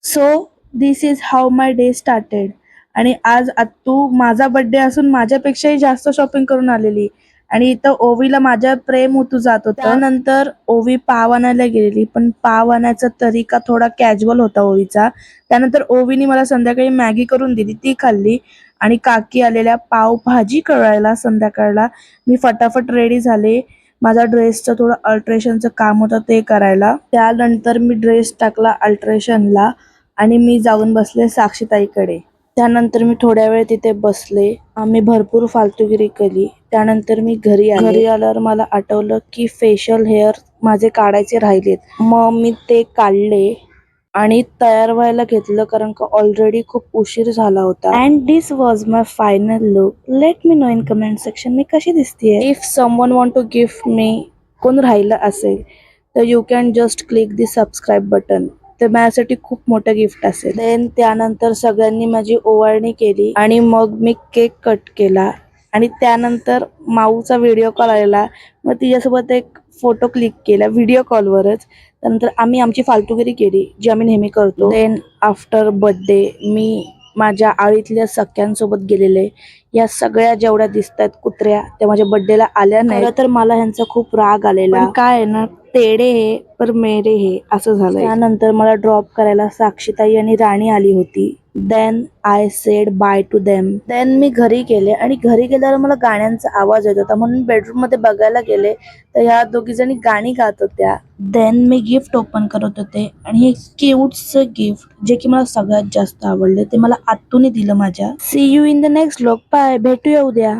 So this is how my day started. आणि आज आत्तू माझा बर्थडे असून माझ्यापेक्षाही जास्त शॉपिंग करून आलेली. आणि इथं ओवीला माझ्या प्रेम उतू जात होतं. त्यानंतर ओवी पाव आणायला गेलेली, पण पाव आणायचा तरीका थोडा कॅज्युअल होता ओवीचा. त्यानंतर ओवीने मला संध्याकाळी मॅगी करून दिली, ती खाल्ली. आणि काकी आलेल्या पाव भाजी करायला संध्याकाळला. मी फटाफट रेडी झाले. माझा ड्रेसचं थोडं अल्ट्रेशनचं काम होतं ते करायला. त्यानंतर मी ड्रेस टाकला अल्ट्रेशनला आणि मी जाऊन बसले साक्षीताईकडे. त्यानंतर मी थोड्या वेळ तिथे बसले. आम्ही भरपूर फालतूगिरी केली. त्यानंतर मी घरी आल्यावर मला आठवलं की फेशियल हेअर माझे काढायचे राहिलेत. मग मी ते काढले आणि तयार व्हायला घेतलं, कारण का ऑलरेडी खूप उशीर झाला होता. And this was my final look. Let me know in comment section मी कशी दिसतेय. If someone want to gift me, कोण राहिलं असेल तर you can just click the subscribe button. ते माझ्यासाठी खूप मोठं गिफ्ट असेल. देन त्यानंतर सगळ्यांनी माझी ओवाळणी केली आणि मग मी केक कट केला. आणि त्यानंतर माऊचा व्हिडिओ कॉल आलेला. मग तिच्यासोबत एक फोटो क्लिक केला व्हिडिओ कॉलवरच. त्यानंतर आम्ही आमची फालतूगिरी केली, जी आम्ही नेहमी करतो. देन आफ्टर बर्थडे मी माझ्या आळीतल्या सख्यांसोबत गेलेले. या सगळ्या जेवढ्या दिसत आहेत कुत्र्या, त्या माझ्या बर्थडेला आल्या नाही. खरं तर मला ह्यांचा खूप राग आलेला. पण काय आहे ना, तेडे हे पर मेरे हे असं झालं. त्यानंतर मला ड्रॉप करायला साक्षीताई आणि राणी आली होती. Then I said bye to them. Then मी घरी गेले आणि घरी गेल्यावर मला गाण्यांचा आवाज येत होता, म्हणून बेडरूम मध्ये बघायला गेले तर ह्या दोघी जणी गाणी गात होत्या. देन मी गिफ्ट ओपन करत होते आणि हे क्यूटचं गिफ्ट जे की मला सगळ्यात जास्त आवडले ते मला आत्तूने दिलं माझ्या. See you in the next vlog. Bye, भेटूया उद्या.